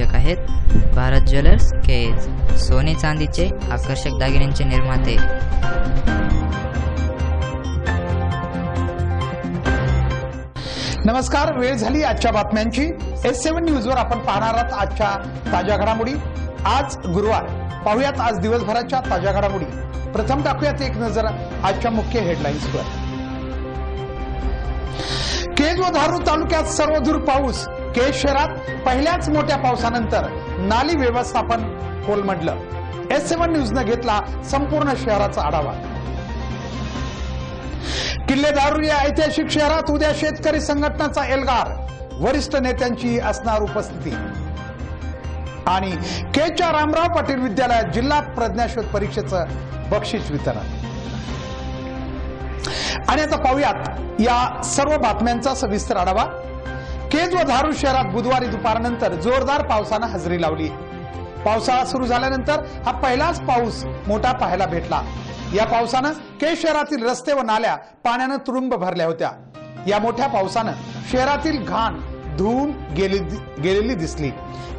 प्रायोजक आहेत भारत ज्वेलर्स केज, सोने चांदीचे आकर्षक दागिन्यांचे निर्माते। नमस्कार, वेळ झाली आजच्या बातम्यांची। S7 न्यूजवर आपण पाहणार आहोत आजच्या ताज्या घडामोडी। आज गुरुवार, पाहूयात आज दिवसभराच्या ताज्या घडामोडी। प्रथम टाकूयात एक नजर आजच्या मुख्य हेडलाईन्सवर। केज व धारूर तालुक्यात सर्वदूर पाऊस। केज शहरात पहिल्याच मोठ्या पावसानंतर नाली व्यवस्थापन कोलमडलं। S7 न्यूजने घेतला संपूर्ण शहराचा आढावा। किल्ले धारूर या ऐतिहासिक शहरात उद्या शेतकरी संघटनाचा एल्गार, वरिष्ठ नेत्यांची असणार उपस्थिती। आणि केजच्या रामराव पाटील विद्यालयात जिल्हा प्रज्ञाशोध परीक्षेचं बक्षीस वितरण। आणि आता पाहूयात या सर्व बातम्यांचा सविस्तर आढावा। केज व धारूर शहरात बुधवारी दुपारनंतर जोरदार पावसानं हजेरी लावली। पावसाळा सुरू झाल्यानंतर हा पहिलाच पाऊस मोठा पाहायला भेटला। या पावसानं केज शहरातील रस्ते व नाल्या पाण्यानं तुडुंब भरल्या होत्या। या मोठ्या पावसानं शहरातील घाण धुवून गेलेली दिसली।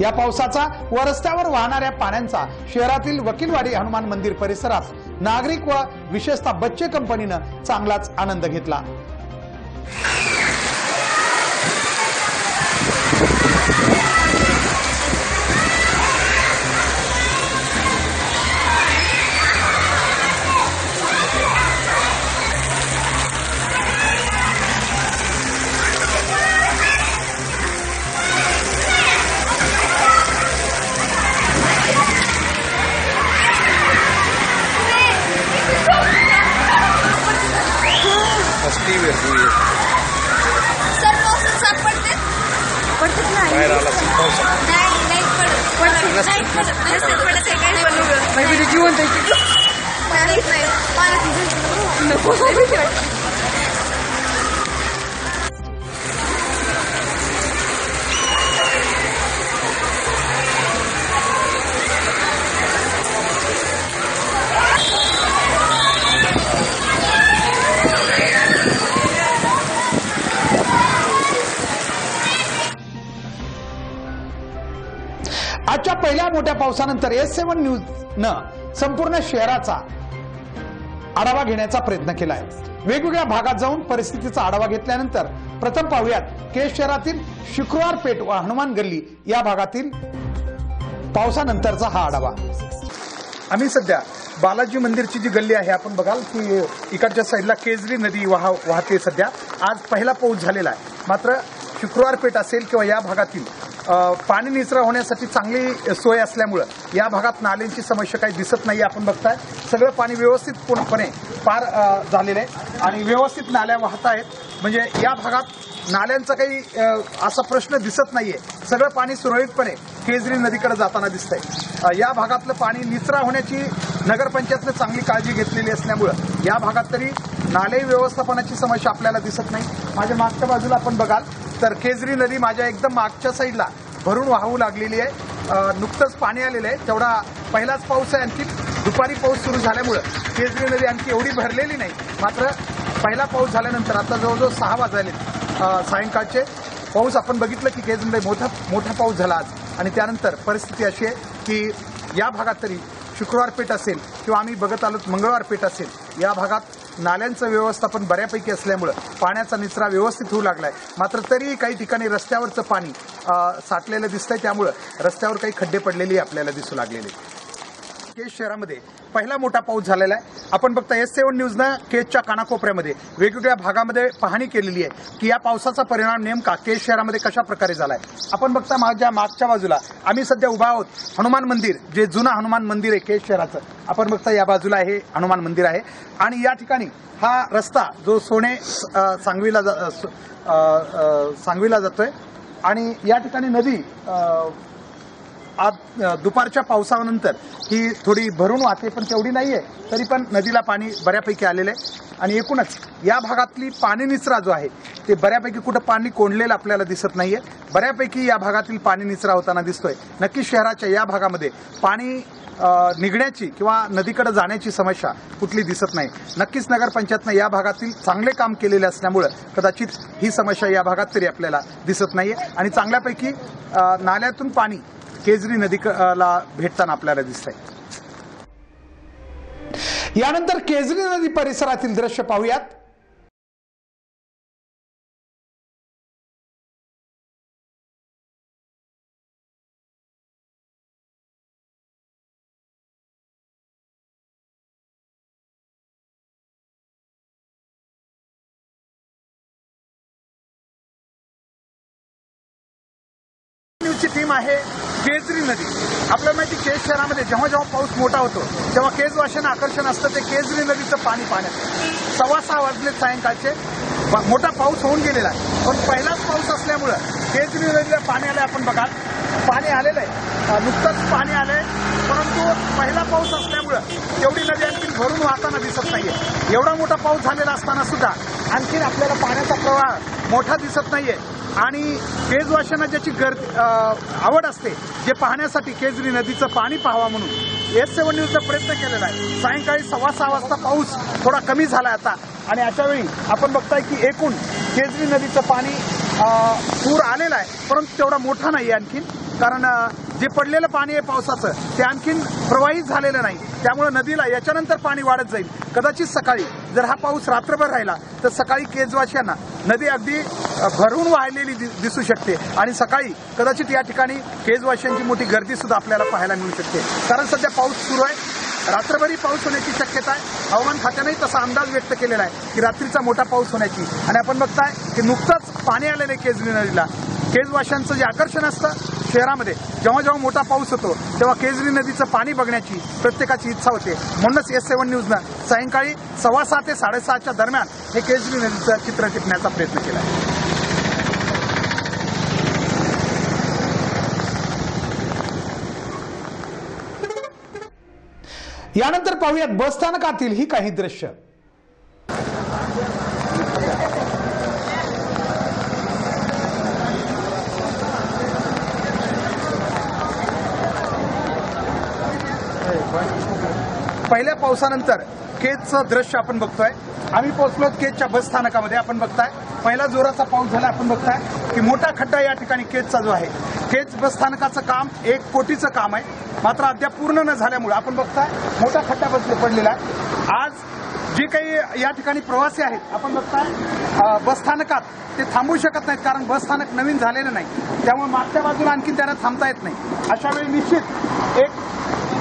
या पावसाचा व रस्त्यावर वाहणाऱ्या पाण्याचा शहरातील वकीलवाडी हनुमान मंदिर परिसरात नागरिक व विशेषतः बच्चे कंपनीनं चांगलाच आनंद घेतला। आजच्या पहिल्या मोठ्या पावसानंतर S7 न्यूजनं संपूर्ण शहराचा आढावा घेण्याचा प्रयत्न केला आहे। वेगवेगळ्या भागात जाऊन परिस्थितीचा आढावा घेतल्यानंतर प्रथम पाहूयात केज शहरातील शुक्रवार पेठ व हनुमान गल्ली या भागातील पावसानंतरचा हा आढावा। आम्ही सध्या बालाजी मंदिरची जी गल्ली आहे आपण बघाल की इकडच्या साईडला केजरी नदी वाहते। सध्या आज पहिला पाऊस झालेला आहे, मात्र शुक्रवार पेठ असेल किंवा या भागातील पाणी निचरा होण्यासाठी चांगली सोय असल्यामुळे या भागात नाल्यांची समस्या काही दिसत नाही। आपण बघताय सगळं पाणी व्यवस्थित पूर्णपणे पार झालेलं आहे आणि व्यवस्थित नाल्या वाहत आहेत। म्हणजे या भागात नाल्यांचा काही असा प्रश्न दिसत नाहीये। सगळं पाणी सुरळीतपणे केजरी नदीकडे जाताना दिसतंय। या भागातलं पाणी निचरा होण्याची नगरपंचायतने चांगली काळजी घेतलेली असल्यामुळे या भागात तरी नाले व्यवस्थापनाची समस्या आपल्याला दिसत नाही। माझ्या मागच्या बाजूला आपण बघाल तर केजरी नदी माझ्या एकदम मागच्या साईडला भरून वाहू लागलेली आहे। नुकतंच पाणी आलेलं आहे, तेवढा पहिलाच पाऊस आहे। आणखी दुपारी पाऊस सुरू झाल्यामुळे केजरी नदी आणखी एवढी भरलेली नाही, मात्र पहिला पाऊस झाल्यानंतर आता जवळजवळ 6 वाजले सायंकाळचे पाऊस आपण बघितलं की केजरीमध्ये मोठा पाऊस झाला आज। आणि त्यानंतर परिस्थिती अशी आहे की या भागात तरी शुक्रवार पेठ असेल किंवा आम्ही बघत आलो मंगळवार पेठ असेल, या भागात नाल्यांचं व्यवस्थापन बऱ्यापैकी असल्यामुळे पाण्याचा निचरा व्यवस्थित होऊ लागलाय। मात्र तरी काही ठिकाणी रस्त्यावरचं पाणी साठलेलं दिसतंय, त्यामुळे रस्त्यावर काही खड्डे पडलेले आपल्याला दिसू लागलेले। केज शहरामध्ये पहिला मोठा पाऊस झालेला आहे। आपण बघता S7 न्यूजनं केजच्या कानाकोपऱ्यामध्ये वेगवेगळ्या भागामध्ये पाहणी केलेली आहे की या पावसाचा परिणाम नेमका केज शहरामध्ये कशा प्रकारे झालाय। आपण बघता माझ्या मागच्या बाजूला आम्ही सध्या उभा आहोत हनुमान मंदिर, जे जुना हनुमान मंदिर आहे केज शहराचं। आपण बघता या बाजूला हे हनुमान मंदिर आहे आणि या ठिकाणी हा रस्ता जो सोने सांगवीला जातोय आणि या ठिकाणी नदी आज दुपारच्या पावसानंतर ही थोडी भरून वाहते, पण तेवढी नाहीये, तरी पण नदीला पाणी बऱ्यापैकी आलेलं आहे। आणि एकूणच या भागातली पाणी निचरा जो आहे ते बऱ्यापैकी कुठं पाणी कोंडलेलं आपल्याला दिसत नाहीये। बऱ्यापैकी या भागातील पाणी निचरा होताना दिसतोय। नक्की शहराच्या या भागामध्ये पाणी निघण्याची किंवा नदीकडे जाण्याची समस्या कुठली दिसत नाही। नक्कीच नगरपंचायतने या भागातील चांगले काम केलेले असल्यामुळे कदाचित ही समस्या या भागात तरी आपल्याला दिसत नाहीये आणि चांगल्यापैकी नाल्यातून पाणी केजरी नदीला भेटताना आपल्याला दिसतंय. यानंतर केजरी नदी परिसरातील दृश्य पाहूयात. ची टीम आहे केजरी नदी. आपल्याला माहिती केज शहरामध्ये जेव्हा जेव्हा पाऊस मोठा होतो तेव्हा केज वाशांना आकर्षण असतं ते केजरी नदीचं पाणी पाहण्यात. 6:15 वाजले सायंकाळचे. मोठा पाऊस होऊन गेलेला आहे, पण पहिलाच पाऊस असल्यामुळं केजरी नदीला पाणी आलंय. आपण बघाल पाणी आलेलं आहे, नुकतंच पाणी आलंय, परंतु पहिला पाऊस असल्यामुळं तेवढी नदी आणखी भरून वाहताना दिसत नाहीये. एवढा मोठा पाऊस झालेला असताना सुद्धा आणखीन आपल्याला पाण्याचा प्रवाह मोठा दिसत नाहीये. आणि केजवाशांना ज्याची आवड असते जे पाहण्यासाठी केजरी नदीचं पाणी पाहावा म्हणून S7 न्यूजचा प्रयत्न केलेला आहे. सायंकाळी 6:15 वाजता पाऊस थोडा कमी झाला आता, आणि अशा वेळी आपण बघताय की एकूण केजरी नदीचं पाणी पूर आलेला आहे, परंतु तेवढा मोठा नाही आणखीन, कारण जे पडलेलं पाणी आहे पावसाचं ते आणखीन प्रवाहित झालेलं नाही. त्यामुळे नदीला याच्यानंतर पाणी वाढत जाईल. कदाचित सकाळी जर हा पाऊस रात्रभर राहिला तर सकाळी केजवाशांना नदी अगदी भरून वाहिलेली दिसू शकते, आणि सकाळी कदाचित या ठिकाणी केजवाशांची मोठी गर्दी सुद्धा आपल्याला पाहायला मिळू शकते. कारण सध्या पाऊस सुरू आहे, रात्रभरही पाऊस होण्याची शक्यता आहे. हवामान खात्यानेही तसा अंदाज व्यक्त केलेला आहे की रात्रीचा मोठा पाऊस होण्याची. आणि आपण बघताय की नुकतंच पाणी आलेलं आहे केजरी नदीला. केजवाशांचं जे आकर्षण असतं शहरामध्ये जेव्हा जेव्हा मोठा पाऊस होतो तेव्हा केजरी नदीचं पाणी बघण्याची प्रत्येकाची इच्छा होते. म्हणूनच S7 न्यूजनं सायंकाळी 6:15 ते 6:30च्या दरम्यान हे केजरी नदीचं चित्र टिपण्याचा प्रयत्न केला आहे. यानंतर पाहूयात बसस्थानकातील ही काही दृश्य. पहिल्या पावसानंतर केजचं दृश्य आपण बघतोय. आम्ही पोहोचलो केजच्या बस स्थानकामध्ये. आपण बघताय पहिला जोराचा पाऊस झाला. आपण बघताय की मोठा खड्डा या ठिकाणी केजचा जो आहे. केज बस स्थानकाचं काम 1 कोटीचं काम आहे, मात्र अद्याप पूर्ण न झाल्यामुळे आपण बघताय मोठा खड्डा पडलेला आहे. आज जे काही या ठिकाणी प्रवासी आहेत आपण बघताय बसस्थानकात ते थांबू शकत नाहीत, कारण बसस्थानक नवीन झालेलं नाही. त्यामुळे मागच्या बाजूला आणखी त्यांना थांबता येत नाही. अशा वेळी निश्चित एक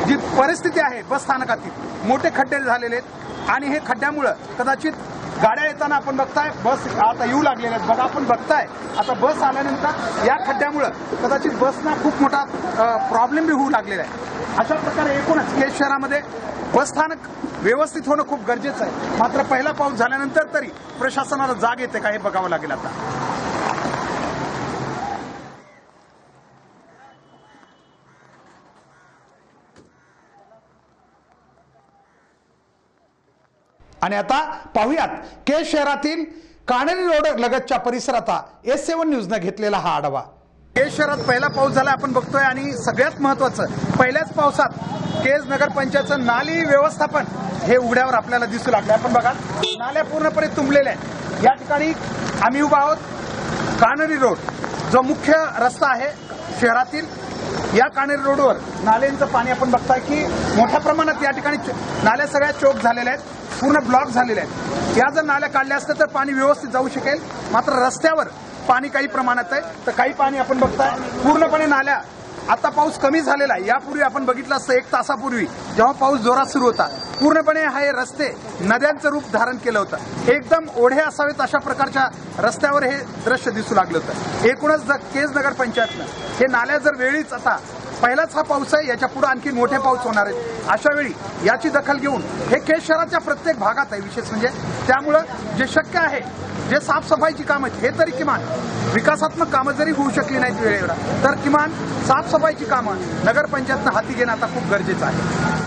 जी परिस्थिती आहे बसस्थानकातील, मोठे खड्डे झालेले आहेत, आणि हे खड्ड्यामुळं कदाचित गाड्या येताना आपण बघताय बस आता येऊ लागलेल्या आहेत. बघा आपण बघताय आता बस आल्यानंतर या खड्ड्यामुळं कदाचित बसना खूप मोठा प्रॉब्लेम बी होऊ लागलेला आहे. अशा प्रकारे एकूणच केज शहरामध्ये बसस्थानक व्यवस्थित होणं खूप गरजेचं आहे. मात्र पहिला पाऊस झाल्यानंतर तरी प्रशासनाला जाग येते का हे बघावं लागेल आता. आणि आता पाहूयात केज शहरातील कानेरी रोड लगतच्या परिसराचा S7 न्यूजनं घेतलेला हा आढावा. केज शहरात पहिला पाऊस झाला आपण बघतोय, आणि सगळ्यात महत्वाचं पहिल्याच पावसात केज नगरपंचायतचं नाली व्यवस्थापन हे उघड्यावर आपल्याला दिसू लागलं. आपण बघा नाल्या पूर्णपणे तुंबलेल्या आहेत. या ठिकाणी आम्ही उभा आहोत कानेरी रोड, जो मुख्य रस्ता आहे शहरातील. या कानेरी रोडवर नाल्यांचं पाणी आपण बघताय की मोठ्या प्रमाणात या ठिकाणी नाल्या सगळ्या चोक झालेल्या आहेत, पूर्ण ब्लॉक झालेल्या आहेत. या जर नाल्या काढल्या असत्या तर पाणी व्यवस्थित जाऊ शकेल. मात्र रस्त्यावर पाणी काही प्रमाणात आहे, तर काही पाणी आपण बघताय पूर्णपणे नाल्या. आता पाऊस कमी झालेला आहे. यापूर्वी आपण बघितलं असतं 1 तासापूर्वी जेव्हा पाऊस जोरात सुरू होता पूर्णपणे हे रस्ते नद्यांचं रूप धारण केलं होतं. एकदम ओढे असावेत अशा प्रकारच्या रस्त्यावर हे दृश्य दिसू लागलं होतं. एकूणच केज नगरपंचायतनं हे नाल्या जर वेळीच, आता पहिलाच हा पाऊस आहे, याच्या पुढे आणखी मोठे पाऊस होणार आहेत, अशा वेळी याची दखल घेऊन हे केज शहराच्या प्रत्येक भागात आहे विशेष म्हणजे. त्यामुळं जे शक्य आहे जे साफसफाईची कामं आहेत हे तरी किमान विकासात्मक कामं जरी होऊ शकली नाहीत वेळेवर, तर किमान साफसफाईची कामं नगरपंचायतनं हाती घेणं आता खूप गरजेचं आहे.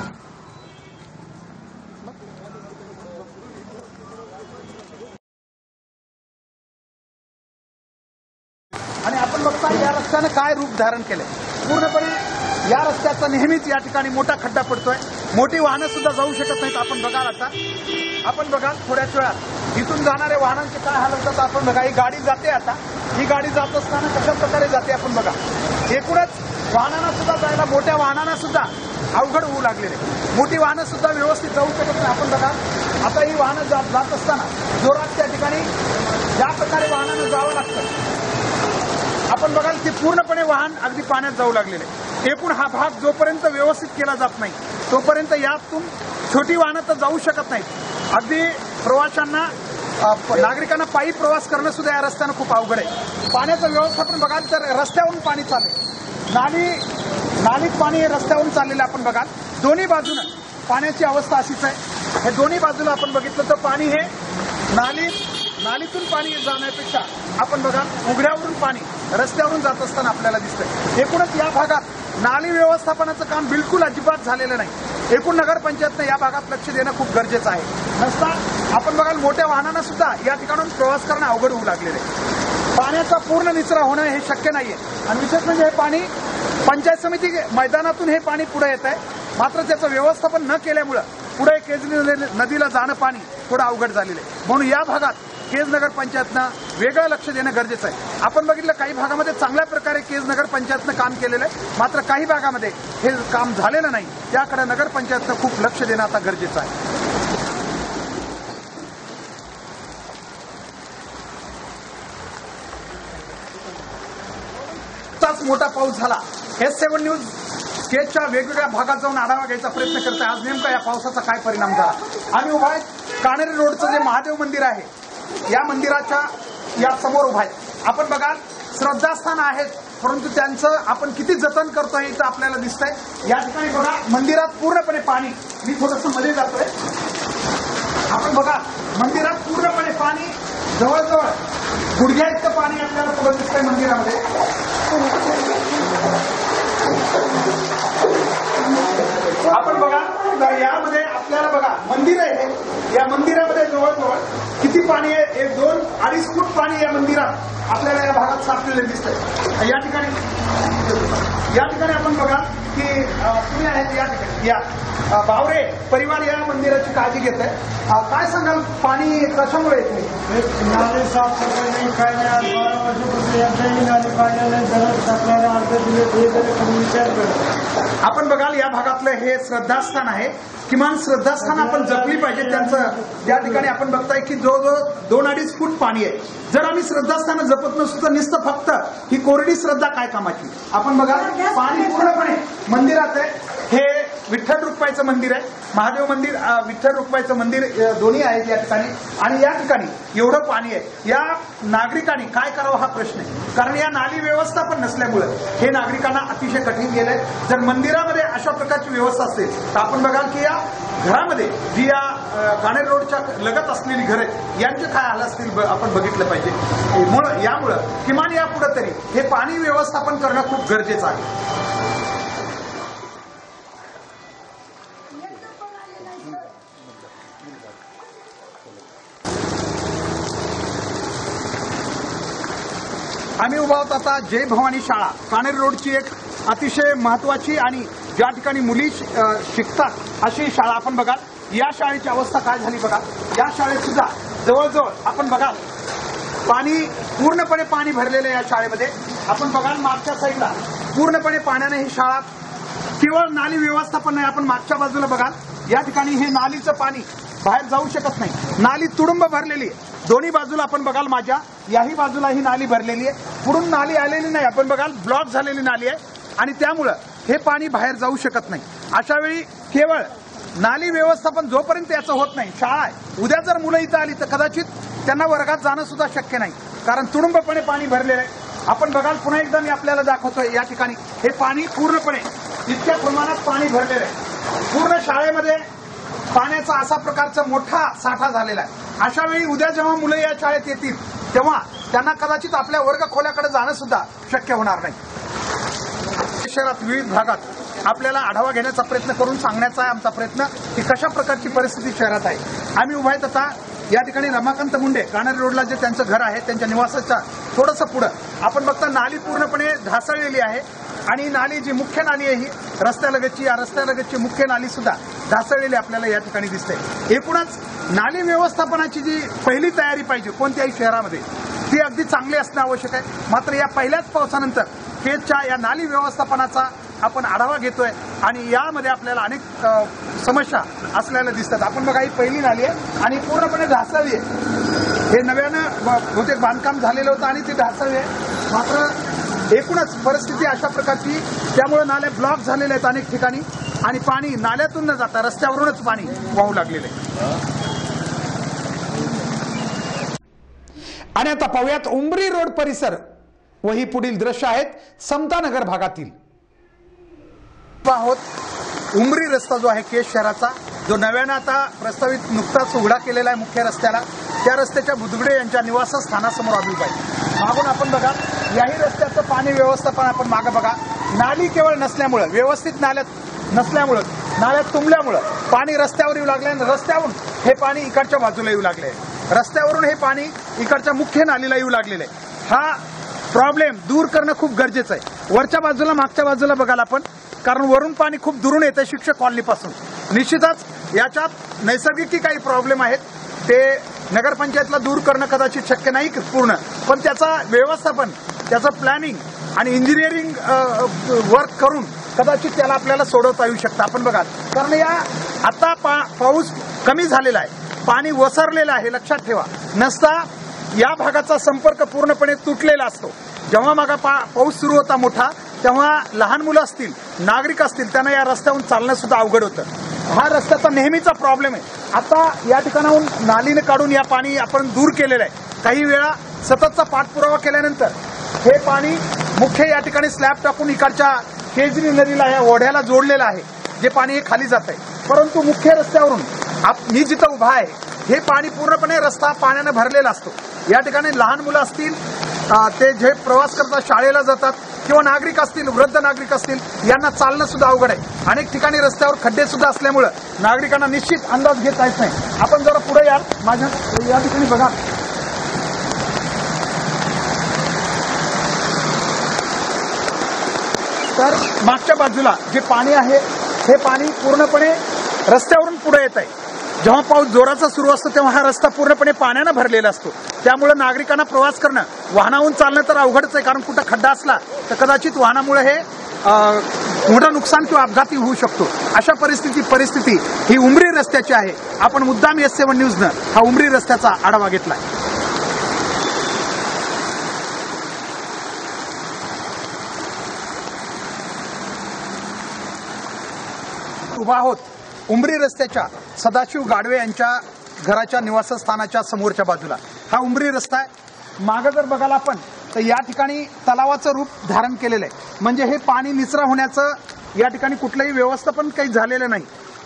आणि आपण बघता या रस्त्यानं काय रूप धारण केलंय. पूर्णपणे या रस्त्याचा नेहमीच या ठिकाणी मोठा खड्डा पडतोय. मोठी वाहनं सुद्धा जाऊ शकत नाहीत. आपण बघाल आता, आपण बघाल थोड्याच वेळात इथून जाणाऱ्या वाहनांचे काय हाल होतात आपण बघा. ही गाडी जाते आता, ही गाडी जात असताना कशा प्रकारे जाते आपण बघा. एकूणच वाहनांना सुद्धा जायला, मोठ्या वाहनांना सुद्धा अवघड होऊ लागलेले. मोठी वाहनं सुद्धा व्यवस्थित जाऊ शकत नाही. आपण बघा आता ही वाहनं जात असताना जोरात त्या ठिकाणी ज्या प्रकारे वाहनांना जावं लागतं आपण बघाल ते पूर्णपणे वाहन अगदी पाण्यात जाऊ लागलेले. एकूण हा भाग जोपर्यंत व्यवस्थित केला जात नाही तोपर्यंत यातून छोटी वाहनं तर जाऊ शकत नाहीत. अगदी प्रवाशांना, नागरिकांना पायी प्रवास करणं सुद्धा या रस्त्यानं खूप अवघड आहे. पाण्याचं व्यवस्थापन बघाल तर रस्त्यावरून पाणी चाललंय, नालीत पाणी रस्त्यावरून चाललेलं आपण बघाल. दोन्ही बाजूनं पाण्याची अवस्था अशीच आहे. हे दोन्ही बाजूला आपण बघितलं तर पाणी हे नालीतून पाणी जाण्यापेक्षा आपण बघा उघड्यावरून पाणी रस्त्यावरून जात असताना आपल्याला दिसतंय. एकूणच या भागात नाली व्यवस्थापनाचं काम बिलकुल अजिबात झालेलं नाही. एकूण नगरपंचायतनं या भागात लक्ष देणं खूप गरजेचं आहे. नसता आपण बघाल मोठ्या वाहनांना सुद्धा या ठिकाणून प्रवास करणं अवघड होऊ लागलेलं आहे. पाण्याचा पूर्ण निचरा होणं हे शक्य नाहीये. आणि विशेष म्हणजे हे पाणी पंचायत समिती मैदानातून हे पाणी पुढे येत आहे. मात्र त्याचं व्यवस्थापन न केल्यामुळं पुढे केज नदीला जाणं पाणी थोडं अवघड झालेलं आहे. म्हणून या भागात केज नगर पंचायतनं वेगळं लक्ष देणं गरजेचं आहे. आपण बघितलं काही भागामध्ये चांगल्या प्रकारे केज नगर पंचायतनं काम केलेलं आहे, मात्र काही भागामध्ये हे काम झालेलं नाही. त्याकडे नगर पंचायतनं खूप लक्ष देणं आता गरजेचं आहे. मोठा पाऊस झाला. S7 न्यूज केजच्या वेगवेगळ्या भागात जाऊन आढावा घ्यायचा प्रयत्न करतोय. आज नेमका या पावसाचा काय परिणाम झाला. आम्ही उभा आहे काणेरी रोडचं जे महादेव मंदिर आहे या मंदिराच्या या समोर उभा आहे. आपण बघाल श्रद्धास्थान आहेत, परंतु त्यांचं आपण किती जतन करतोय इथं आपल्याला दिसतंय. या ठिकाणी बघा मंदिरात पूर्णपणे पाणी. मी थोडंसं मध्ये जातोय. आपण बघा मंदिरात पूर्णपणे पाणी, जवळजवळ गुडघ्या इतकं पाणी आपल्याला पुढे दिसतंय मंदिरामध्ये. आपण बघा तर यामध्ये आपल्याला बघा मंदिर आहे. या मंदिरामध्ये जवळजवळ किती पाणी आहे. 1-2-2.5 फूट पाणी या मंदिरात आपल्याला या भागात साचलेलं दिसतंय. या ठिकाणी आपण बघा की तुम्ही आहेत या ठिकाणी या बावरे परिवार या मंदिराची काळजी घेत आहे. काय सांगाल पाणी कशामुळे येते. नाले साफ सफाई नहीं, काय नाही. आज 12 वर्षापासून एकदाही नाले काढले नाही. दररोज टाकणारे अर्धे दिले. आपण बघाल या भागातलं हे श्रद्धास्थान आहे. किमान श्रद्धास्थान आपण जपली पाहिजे. त्यांचं या ठिकाणी आपण बघताय की जवळजवळ 2-2.5 फूट पाणी आहे. जर आम्ही श्रद्धास्थानं जपत नसतो तर नुसतं फक्त ही कोरडी श्रद्धा काय कामाची. आपण बघा पाणी पूर्णपणे मंदिरात आहे. हे विठ्ठल रुक्माईचं मंदिर आहे. महादेव मंदिर, विठ्ठल रुक्माईचं मंदिर दोन्ही आहेत या ठिकाणी. आणि या ठिकाणी एवढं पाणी आहे. या नागरिकांनी काय करावं हा प्रश्न आहे. कारण या नाली व्यवस्थापन नसल्यामुळे हे नागरिकांना अतिशय कठीण गेलंय. जर मंदिरामध्ये अशा प्रकारची व्यवस्था असेल तर आपण बघाल की या घरामध्ये जी या काणेरी रोडच्या लगत असलेली घरं आहेत यांचे काय हाल असतील आपण बघितलं पाहिजे. यामुळं किमान यापुढे तरी हे पाणी व्यवस्थापन करणं खूप गरजेचं आहे. आम्ही उभा आहोत आता जय भवानी शाळा, काणेरी रोडची एक अतिशय महत्वाची आणि ज्या ठिकाणी मुली शिकतात अशी शाळा. आपण बघाल या शाळेची अवस्था काय झाली बघा. या शाळेत सुद्धा जवळजवळ आपण बघाल पाणी, पूर्णपणे पाणी भरलेलं आहे या शाळेमध्ये. आपण बघाल मागच्या साईडला पूर्णपणे पाण्याने ही शाळा, केवळ नाली व्यवस्थापन नाही. आपण मागच्या बाजूला बघाल या ठिकाणी हे नालीचं पाणी बाहेर जाऊ शकत नाही. नाली तुडुंब भरलेली आहे. दोन्ही बाजूला आपण बघाल माझ्या याही बाजूला ही नाली भरलेली आहे. पुढून नाली आलेली नाही. आपण बघाल ब्लॉक झालेली नाली आहे आणि त्यामुळं हे पाणी बाहेर जाऊ शकत नाही. अशा वेळी केवळ नाली व्यवस्थापन जोपर्यंत याचं होत नाही, शाळा आहे, उद्या जर मुलं इथं आली तर कदाचित त्यांना वर्गात जाणं सुद्धा शक्य नाही, कारण तुडुंबपणे पाणी भरलेलं आहे. आपण बघाल पुन्हा एकदा मी आपल्याला दाखवतोय या ठिकाणी हे पाणी पूर्णपणे इतक्या प्रमाणात पाणी भरलेलं आहे. पूर्ण शाळेमध्ये पाण्याचा असा प्रकारचा मोठा साठा झालेला आहे. अशा वेळी उद्या जेव्हा मुलं या शाळेत येतील तेव्हा त्यांना कदाचित आपल्या वर्ग खोल्याकडे जाणं सुद्धा शक्य होणार नाही. शहरात विविध भागात आपल्याला आढावा घेण्याचा प्रयत्न करून सांगण्याचा आहे आमचा प्रयत्न की कशा प्रकारची परिस्थिती शहरात आहे. आम्ही उभा आहेत आता या ठिकाणी रमाकांत मुंडे काणेरी रोडला जे त्यांचं घर आहे त्यांच्या निवासाच्या थोडंसं पुढं आपण बघता नाली पूर्णपणे ढासळलेली आहे. आणि नाली जी मुख्य नाली आहे ही रस्त्यालगतची, या रस्त्यालगतची मुख्य नाली सुद्धा ढासळलेली आपल्याला या ठिकाणी दिसते. एकूणच नाली व्यवस्थापनाची जी पहिली तयारी पाहिजे कोणत्याही शहरामध्ये ती अगदी चांगली असणं आवश्यक आहे. मात्र या पहिल्याच पावसानंतर केजच्या या नाली व्यवस्थापनाचा आपण आढावा घेतोय आणि यामध्ये आपल्याला अनेक समस्या असल्याला दिसतात. आपण बघा, ही पहिली नाली आहे आणि पूर्णपणे ढासळली आहे. हे नव्यानं बहुतेक बांधकाम झालेलं होतं आणि ती ढासळली आहे. मात्र एकूणच परिस्थिती अशा प्रकारची, त्यामुळे नाल्या ब्लॉक झालेल्या आहेत अनेक ठिकाणी आणि पाणी नाल्यातून न जाता रस्त्यावरूनच पाणी वाहू लागलेलं आहे. आणि आता पाहूयात उमरी रोड परिसर व ही पुढील दृश्य आहेत समतानगर भागातील. आहोत उमरी रस्ता जो आहे केज शहराचा, जो नव्यानं आता प्रस्तावित नुकताच उघडा केलेला आहे मुख्य रस्त्याला, त्या रस्त्याच्या बुधगडे यांच्या निवासस्थानासमोर आलो पाहिजे. मागून आपण बघा, याही रस्त्याचं पाणी व्यवस्थापन आपण मागं बघा, नाली केवळ नसल्यामुळं, व्यवस्थित नाल्यात नसल्यामुळं, नाल्यात तुंबल्यामुळं पाणी रस्त्यावर येऊ लागले आणि रस्त्यावरून हे पाणी इकडच्या बाजूला येऊ लागले, रस्त्यावरून हे पाणी इकडच्या मुख्य नालीला येऊ लागलेलं आहे. हा प्रॉब्लेम दूर करणं खूप गरजेचं आहे. वरच्या बाजूला, मागच्या बाजूला बघाल आपण, कारण वरून पाणी खूप दुरून येतं शिक्षक कॉलनीपासून. निश्चितच याच्यात नैसर्गिक काही प्रॉब्लेम आहेत, ते नगरपंचायतला दूर करणं कदाचित शक्य नाही पूर्ण, पण त्याचा व्यवस्थापन, त्याचं प्लॅनिंग आणि इंजिनिअरिंग वर्क करून कदाचित त्याला आपल्याला सोडवता येऊ शकतं. आपण बघा, कारण या आता पाऊस कमी झालेला आहे, पाणी वसरलेलं आहे, लक्षात ठेवा. नसता या भागाचा संपर्क पूर्णपणे तुटलेला असतो. जेव्हा मागा पाऊस सुरू होता मोठा, तेव्हा लहान मुलं असतील, नागरिक असतील, त्यांना या रस्त्यावरून चालणं सुद्धा अवघड होतं. हा रस्त्याचा नेहमीचा प्रॉब्लेम आहे. आता या ठिकाणाहून नालीने काढून या पाणी आपण दूर केलेलं आहे. काही वेळा सततचा पाठपुरावा केल्यानंतर हे पाणी मुख्य या ठिकाणी स्लॅब टाकून इकडच्या केजरी नदीला, या ओढ्याला जोडलेलं आहे, जे पाणी हे खाली जात आहे. परंतु मुख्य रस्त्यावरून मी जिथं उभा आहे, हे पाणी पूर्णपणे रस्ता पाण्याने भरलेला असतो. या ठिकाणी लहान मुलं असतील, ते जे प्रवास करतात, शाळेला जातात, किंवा नागरिक असतील, वृद्ध नागरिक असतील, यांना चालणं सुद्धा अवघड आहे. अनेक ठिकाणी रस्त्यावर खड्डे सुद्धा असल्यामुळे नागरिकांना निश्चित अंदाज घेता येत नाही. आपण जरा पुढे याल, माझ्या या ठिकाणी बघा, तर मागच्या बाजूला जे पाणी आहे, हे पाणी पूर्णपणे रस्त्यावरून पुढे येत आहे. जेव्हा पाऊस जोराचा सुरू असतो तेव्हा हा रस्ता पूर्णपणे पाण्यानं भरलेला असतो. त्यामुळे नागरिकांना प्रवास करणं, वाहनाहून चालणं तर अवघडच आहे, कारण कुठं खड्डा असला तर कदाचित वाहनामुळे हे मोठं नुकसान किंवा अपघाती होऊ शकतो. अशा परिस्थिती ही उमरी रस्त्याची आहे. आपण मुद्दाम S7 न्यूजनं हा उमरी रस्त्याचा आढावा घेतलाय. उभा आहोत उमरी रस्त्याच्या सदाशिव गाडवे यांच्या घराच्या निवासस्थानाच्या समोरच्या बाजूला. हा उमरी रस्ता आहे. मागं जर बघायला आपण तर या ठिकाणी तलावाचं रूप धारण केलेलं आहे, म्हणजे हे पाणी निचरा होण्याचं या ठिकाणी कुठलंही व्यवस्थापन काही झालेलं नाही.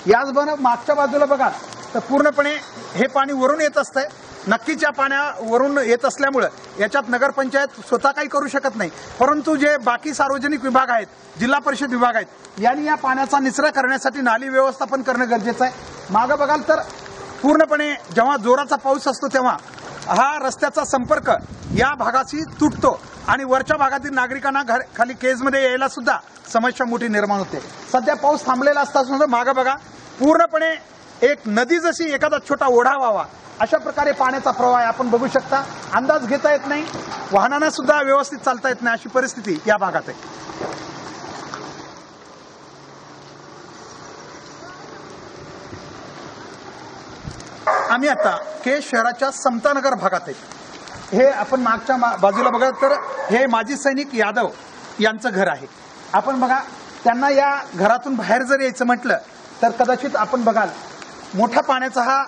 याचबरोबर मागच्या बाजूला बघा तर पूर्णपणे हे पाणी वरून येत असतंय. नक्कीच या पाण्यावरून येत असल्यामुळं याच्यात नगरपंचायत स्वतः काही करू शकत नाही, परंतु जे बाकी सार्वजनिक विभाग आहेत, जिल्हा परिषद विभाग आहेत, यांनी या पाण्याचा निचरा करण्यासाठी नाली व्यवस्थापन करणं गरजेचं आहे. मागं बघाल तर पूर्णपणे जेव्हा जोराचा पाऊस असतो तेव्हा हा रस्त्याचा संपर्क या भागाशी तुटतो आणि वरच्या भागातील नागरिकांना खाली केजमध्ये यायला सुद्धा समस्या मोठी निर्माण होते. सध्या पाऊस थांबलेला असताना मागं बघा, पूर्णपणे एक नदी जशी एखादा छोटा ओढा व्हावा अशा प्रकारे पाण्याचा प्रवाह आपण बघू शकता. अंदाज घेता येत नाही, वाहनांना सुद्धा व्यवस्थित चालता येत नाही, अशी परिस्थिती या भागात आहे. आम्ही आता केज शहराच्या समतानगर भागात आहे. हे आपण मागच्या बाजूला बघा तर हे माजी सैनिक यादव यांचं घर आहे. आपण बघा, त्यांना या घरातून बाहेर जर यायचं म्हटलं तर कदाचित आपण बघाल मोठा पाण्याचा हा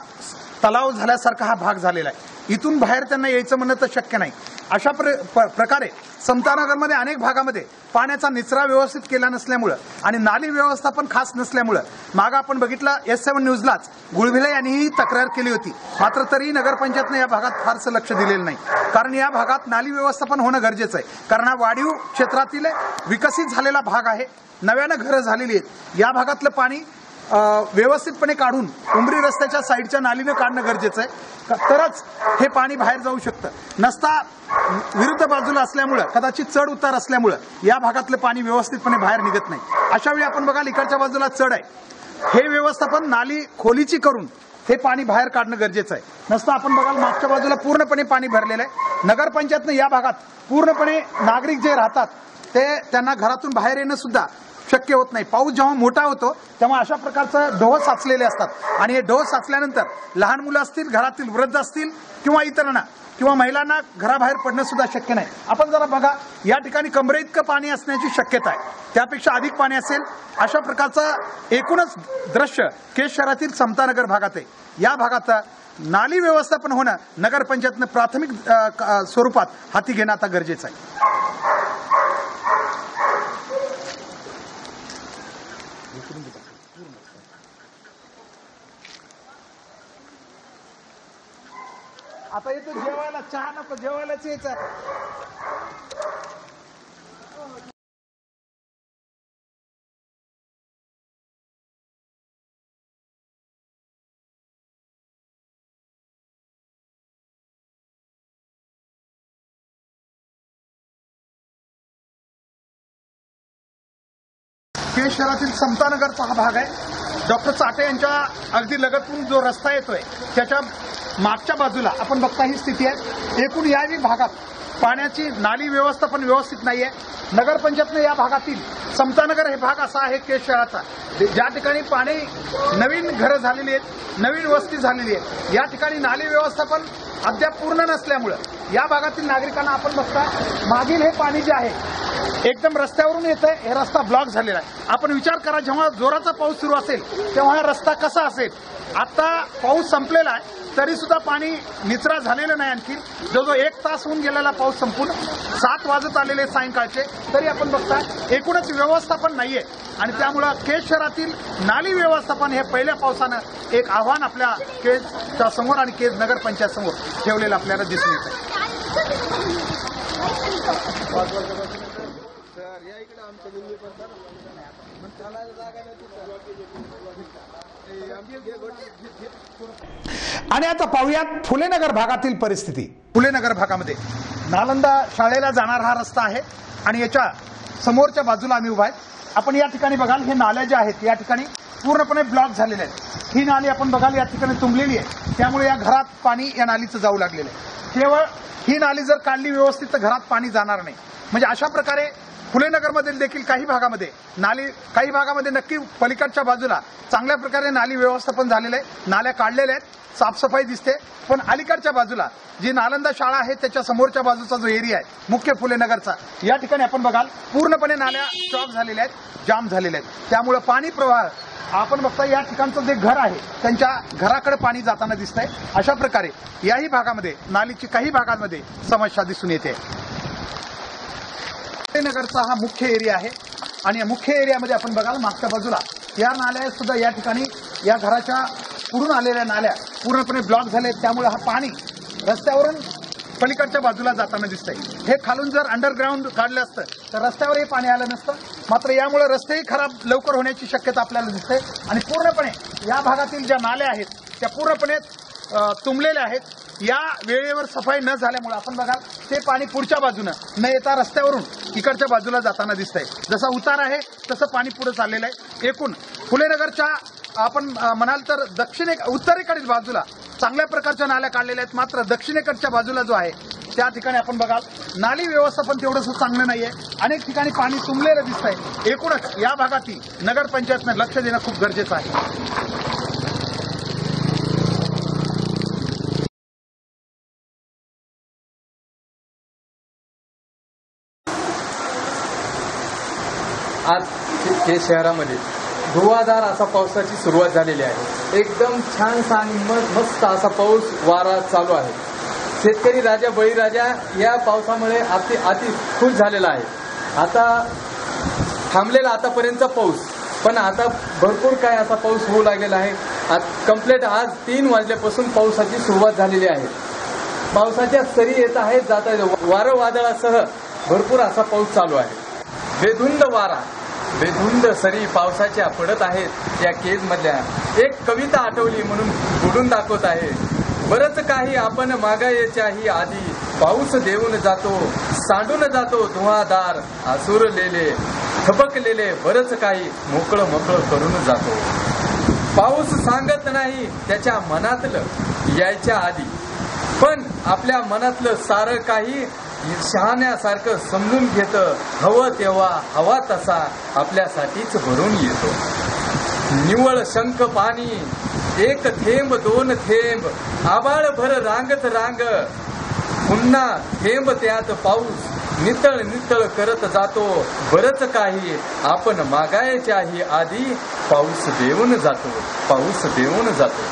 तलाव झाल्यासारखा हा भाग झालेला आहे. इथून बाहेर त्यांना यायचं म्हणणं तर शक्य नाही. अशा प्रकारे समतानगरमध्ये अनेक भागामध्ये पाण्याचा निचरा व्यवस्थित केला नसल्यामुळं आणि नाली व्यवस्थापन खास नसल्यामुळं मागं आपण बघितलं S7 न्यूजलाच गुळभिले यांनीही तक्रार केली होती. मात्र तरी नगरपंचायतनं या भागात फारसं लक्ष दिलेलं नाही, कारण या भागात नाली व्यवस्थापन होणं गरजेचं आहे. कारण हा वाढीव क्षेत्रातील विकसित झालेला भाग आहे, नव्यानं घरं झालेली आहेत. या भागातलं पाणी व्यवस्थितपणे काढून उमरी रस्त्याच्या साईडच्या नालीनं काढणं गरजेचं आहे, तरच हे पाणी बाहेर जाऊ शकतं. नसता विरुद्ध बाजूला असल्यामुळं, कदाचित चढ उतार असल्यामुळं या भागातलं पाणी व्यवस्थितपणे बाहेर निघत नाही. अशा वेळी आपण बघाल इकडच्या बाजूला चढ आहे, हे व्यवस्थापन नाली खोलीची करून हे पाणी बाहेर काढणं गरजेचं आहे. नसता आपण बघाल मागच्या बाजूला पूर्णपणे पाणी भरलेलं आहे. नगरपंचायतनं या भागात पूर्णपणे नागरिक जे राहतात ते त्यांना घरातून बाहेर येणं सुद्धा शक्य होत नाही. पाऊस जेव्हा मोठा होतो तेव्हा अशा प्रकारचं ढोह साचलेले असतात आणि हे ढोह साचल्यानंतर लहान मुलं असतील, घरातील वृद्ध असतील किंवा इतरांना किंवा महिलांना घराबाहेर पडणं सुद्धा शक्य नाही. आपण जरा बघा, या ठिकाणी कमरे इतकं पाणी असण्याची शक्यता आहे, त्यापेक्षा अधिक पाणी असेल. अशा प्रकारचं एकूणच दृश्य केज शहरातील समतानगर भागात आहे. या भागात नाली व्यवस्थापन होणं नगरपंचायतनं प्राथमिक स्वरूपात हाती घेणं आता गरजेचं आहे. आता येतो जेवायला, चहा नको, जेवायलाच यायचं. केज शहरातील समतानगरचा हा भाग आहे. डॉक्टर चाटे यांच्या अगदी लगतून जो रस्ता येतोय त्याच्या मागच्या बाजूला आपण बघता ही स्थिती आहे. एकूण याही भागात पाण्याची नाली व्यवस्थापन व्यवस्थित नाहीये. नगरपंचायतने या भागातील समतानगर हे भाग असा आहे केज शहराचा, ज्या ठिकाणी पाणी नवीन घरं झालेली आहेत, नवीन वस्ती झालेली आहे. या ठिकाणी नाली व्यवस्थापन अद्याप पूर्ण नसल्यामुळं या भागातील नागरिकांना आपण बघता मागील हे पाणी जे आहे एकदम रस्त्यावरून येतंय. हे रस्ता ब्लॉक झालेला आहे. आपण विचार करा, जेव्हा जोराचा पाऊस सुरू असेल तेव्हा हा रस्ता कसा असेल. आता पाऊस संपलेला आहे तरी सुद्धा पाणी निचरा झालेलं नाही. आणखी जो 1 तास होऊन गेलेला पाऊस संपून 7 वाजत आलेले सायंकाळचे, तरी आपण बघता एकूणच व्यवस्थापन नाहीये. आणि त्यामुळं केज शहरातील नाली व्यवस्थापन हे पहिल्या पावसानं एक आव्हान आपल्या केजच्या समोर आणि केज नगरपंचायत समोर ठेवलेलं आपल्याला दिसून येतं. आणि आता पाहूयात फुलेनगर भागातील परिस्थिती. फुलेनगर भागामध्ये नालंदा शाळेला जाणारा हा रस्ता आहे आणि याच्या समोरच्या बाजूला आम्ही उभा आहे. आपण या ठिकाणी बघाल हे नाल्या ज्या आहेत या ठिकाणी पूर्णपणे ब्लॉक झालेले आहेत. ही नाली आपण बघाल या ठिकाणी तुंबलेली आहे, त्यामुळे या घरात पाणी या नालीचं जाऊ लागलेलं आहे. केवळ ही नाली जर काढली व्यवस्थित तर घरात पाणी जाणार नाही. म्हणजे अशा प्रकारे फुलेनगरमधील देखील काही भागामध्ये नाली, काही भागामध्ये नक्की पलीकडच्या बाजूला चांगल्या प्रकारे नाली व्यवस्थापन झालेलं आहे, नाल्या काढलेल्या आहेत, साफसफाई दिसते. पण अलीकडच्या बाजूला जी नालंदा शाळा आहे त्याच्या समोरच्या बाजूचा जो एरिया आहे मुख्य फुलेनगरचा, या ठिकाणी आपण बघाल पूर्णपणे नाल्या स्टॉक झालेल्या आहेत, जाम झालेल्या आहेत. त्यामुळे पाणी प्रवाह आपण बघता या ठिकाणचं जे घर आहे त्यांच्या घराकडे पाणी जाताना दिसतंय. अशा प्रकारे याही भागामध्ये नालीची काही भागांमध्ये समस्या दिसून येते. फुलेनगरचा हा मुख्य एरिया आहे आणि या मुख्य एरियामध्ये आपण बघाल मागच्या बाजूला या नाल्या सुद्धा या ठिकाणी या घराच्या पुढून आलेल्या नाल्या पूर्णपणे ब्लॉक झाले. त्यामुळे हा पाणी रस्त्यावरून पलीकडच्या बाजूला जाताना दिसतंय. हे खालून जर अंडरग्राऊंड काढलं असतं तर रस्त्यावर हे पाणी आलं नसतं. मात्र यामुळे रस्तेही खराब लवकर होण्याची शक्यता आपल्याला दिसते आणि पूर्णपणे या भागातील ज्या नाल्या आहेत त्या पूर्णपणे तुंबलेल्या आहेत. या वेळेवर सफाई न झाल्यामुळे आपण बघाल ते पाणी पुढच्या बाजूनं न येता रस्त्यावरून इकडच्या बाजूला जाताना दिसतंय. जसा उतार आहे तसं पाणी पुढे चाललेलं आहे. एकूण फुलेनगरच्या आपण म्हणाल तर उत्तरेकडील बाजूला चांगल्या प्रकारच्या नाल्या काढलेल्या आहेत, मात्र दक्षिणेकडच्या बाजूला जो आहे त्या ठिकाणी आपण बघाल नाली व्यवस्थापन तेवढंसं चांगलं नाहीये. अनेक ठिकाणी पाणी तुंबलेलं दिसतंय. एकूणच या भागातील नगरपंचायतनं लक्ष देणं खूप गरजेचं आहे. आज केज शहरामध्ये धुवाधार असा पावसाची सुरुवात झालेली आहे. एकदम छानसा आणि मस्त असा पाऊस वारा चालू आहे. शेतकरी राजा बळीराजा या पावसामुळे अति खुश झालेला आहे. आता थांबलेला आतापर्यंतचा पाऊस, पण आता भरपूर काय असा पाऊस होऊ लागलेला आहे. कंप्लीट आज 3 वाजल्यापासून पावसाची सुरुवात झालेली आहे. पावसाच्या सरी येत आहेत, जात आहेत. वारं वादळासह भरपूर असा पाऊस चालू आहे. बेधुंद वारा बेधुंद सरी पावसाच्या पडत आहेत या केज मधल्या एक कविता आठवली म्हणून बोलून दाखवत आहे. बरंच काही आपण मागायच्याही आधी पाऊस देऊन जातो, सांडून जातो धुवाधार आसुरलेले थबकलेले बरंच काही मोकळं मोकळं करून जातो. पाऊस सांगत नाही त्याच्या मनातलं यायच्या आधी, पण आपल्या मनातलं सारं काही शहाण्यासारखं समजून घेतं. हवं तेव्हा हवा तसा आपल्यासाठीच भरून येतो. निव्वळ शंख पाणी एक थेंब दोन थेंब आबाळ भर रांगत रांग पुन्हा थेंब त्यात पाऊस नितळ नितळ करत जातो. बरंच काही आपण मागायच्याही आधी पाऊस देऊन जातो, पाऊस देऊन जातो.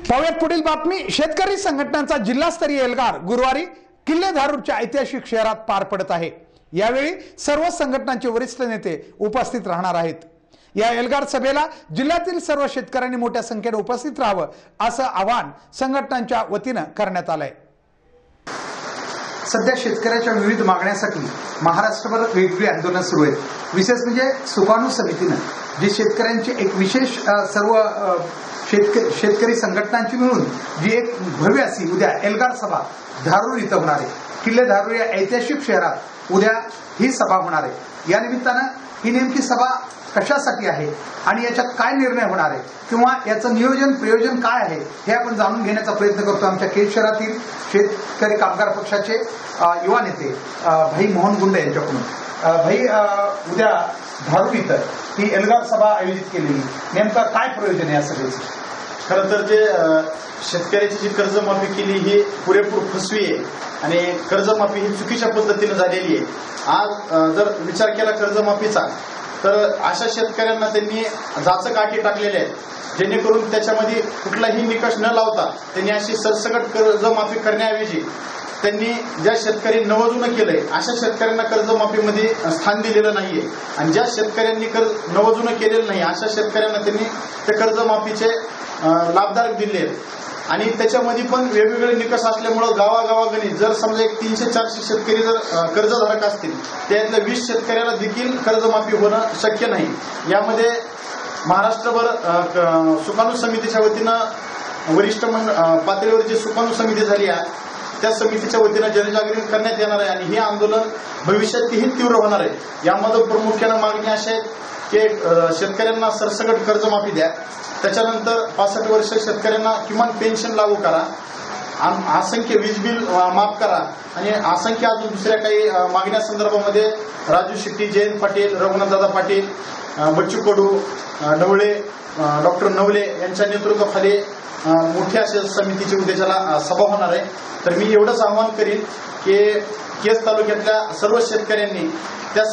पाहुयात पुढील बातमी. शेतकरी संघटनांचा जिल्हास्तरीय एल्गार गुरुवारी किल्ले धारूरच्या ऐतिहासिक शहरात पार पडत आहे. यावेळी सर्व संघटनांचे वरिष्ठ नेते उपस्थित राहणार आहेत. या एल्गार सभेला जिल्ह्यातील सर्व शेतकऱ्यांनी मोठ्या संख्येने उपस्थित राहावं असं आवाहन संघटनांच्या वतीनं करण्यात आलंय. सध्या शेतकऱ्याच्या विविध मागण्यासाठी महाराष्ट्रभर वेगवेगळी आंदोलनं सुरू आहेत. विशेष म्हणजे सुकाणू समितीनं जे शेतकऱ्यांची एक विशेष सर्व शेतकरी संघटनांची मिळून जी एक भव्य अशी उद्या एल्गार सभा धारूर इथं होणार आहे. किल्ले धारूर या ऐतिहासिक शहरात उद्या ही सभा होणार आहे. या निमित्तानं ही नेमकी सभा कशासाठी आहे आणि याच्यात काय निर्णय होणार आहे किंवा याचं नियोजन प्रयोजन काय आहे हे आपण जाणून घेण्याचा प्रयत्न करतो. आमच्या केज शहरातील शेतकरी कामगार पक्षाचे युवा नेते भाई मोहन गुंड यांच्याकडून. भाई, उद्या धारूर इथं ही एल्गार सभा आयोजित केलेली, नेमकं काय प्रयोजन आहे या सभेचं? खरं तर जे शेतकऱ्याची जी कर्जमाफी केली ही पुरेपूर फसवी आहे आणि कर्जमाफी ही चुकीच्या पद्धतीने झालेली आहे. आज जर विचार केला कर्जमाफीचा तर अशा शेतकऱ्यांना त्यांनी जाचं काठी टाकलेले आहेत जेणेकरून त्याच्यामध्ये कुठलाही निकष न लावता त्यांनी अशी सरसकट कर्जमाफी करण्याऐवजी त्यांनी ज्या शेतकरी नवजुनं केलंय अशा शेतकऱ्यांना कर्जमाफीमध्ये स्थान दिलेलं नाहीये आणि ज्या शेतकऱ्यांनी नवजुनं केलेलं नाही अशा शेतकऱ्यांना त्यांनी त्या कर्जमाफीचे लाभदायक दिले आहेत. आणि त्याच्यामध्ये पण वेगवेगळे निकष असल्यामुळं गावागावागणी जर समजा एक 300-400 शेतकरी जर कर्जधारक असतील त्यातल्या 20 शेतकऱ्याला देखील कर्जमाफी होणं शक्य नाही. यामध्ये महाराष्ट्रभर सुकाणू समितीच्या वतीनं वरिष्ठ पातळीवर जी सुकाणू समिती झाली आहे त्या समितीच्या वतीनं जनजागृती करण्यात येणार आहे आणि हे आंदोलन भविष्यातही तीव्र होणार आहे. यामध्ये प्रामुख्यानं मागणी अशी आहे की शेतकऱ्यांना सरसकट कर्जमाफी द्या, त्याच्यानंतर 65 वर्ष शेतकऱ्यांना किमान पेन्शन लागू करा, असंख्य वीज बिल माफ करा आणि असंख्य अजून दुसऱ्या काही मागण्यासंदर्भामध्ये राजू शेट्टी, जयंत पाटील, रघुनाथदादा पाटील, बच्चू कडू, नवळे, डॉक्टर नवले यांच्या नेतृत्वाखाली मोठ्या अशा समितीची उद्याच्याला सभा होणार आहे. तर मी एवढंच आवाहन करीन की केज तालुक्यातल्या सर्व शेतकऱ्यांनी त्या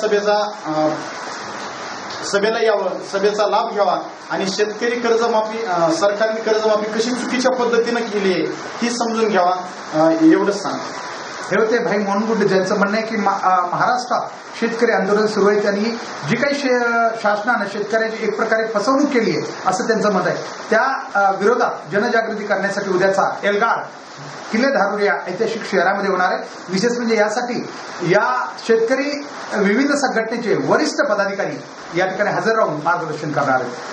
सभेला यावं, सभेचा लाभ घ्यावा आणि शेतकरी कर्जमाफी सरकारने कर्जमाफी कशी चुकीच्या पद्धतीनं केली आहे ही समजून घ्यावा, एवढंच सांग. हे होते भाई मोहन गुंड, ज्यांचं म्हणणं आहे की महाराष्ट्रात शेतकरी आंदोलन सुरू आहे आणि जी काही शासनानं शेतकऱ्याची एक प्रकारे फसवणूक केली आहे असं त्यांचं मत आहे. त्या विरोधात जनजागृती करण्यासाठी उद्याचा एल्गार किल्ले धारूर या ऐतिहासिक शहरामध्ये होणार आहे. विशेष म्हणजे यासाठी या शेतकरी विविध संघटनेचे वरिष्ठ पदाधिकारी या ठिकाणी हजर राहून मार्गदर्शन करणार आहेत.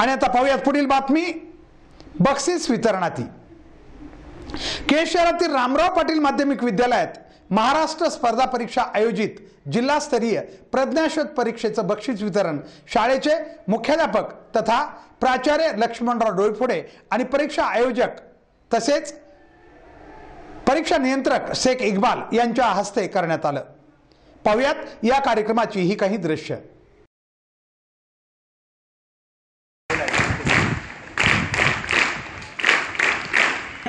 आणि आता पाहूयात पुढील बातमी. बक्षीस वितरणाची. केज शहरातील रामराव पाटील माध्यमिक विद्यालयात महाराष्ट्र स्पर्धा परीक्षा आयोजित जिल्हास्तरीय प्रज्ञाशोध परीक्षेचं बक्षीस वितरण शाळेचे मुख्याध्यापक तथा प्राचार्य लक्ष्मणराव डोईफोडे आणि परीक्षा आयोजक तसेच परीक्षा नियंत्रक शेख इक्बाल यांच्या हस्ते करण्यात आलं. पाहुयात या कार्यक्रमाची ही काही दृश्य.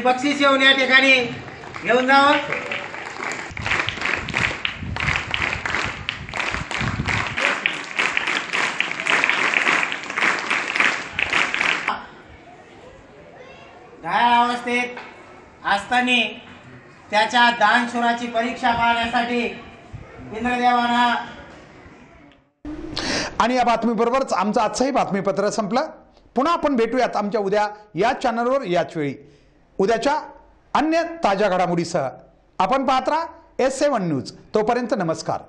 बक्षीस येऊन या ठिकाणी घेऊन जावं. घायाळ अवस्थेत असताना त्याच्या दानशूराची परीक्षा पाहण्यासाठी इंद्रदेवानं आणि या बातमीबरोबरच आमचं आजचंही बातमीपत्र संपलं. पुन्हा आपण भेटूयात आमच्या उद्या याच चॅनलवर याच वेळी उद्याच्या अन्य ताज्या घडामोडीसह. आपण पाहत राहा S7 न्यूज. तोपर्यंत नमस्कार.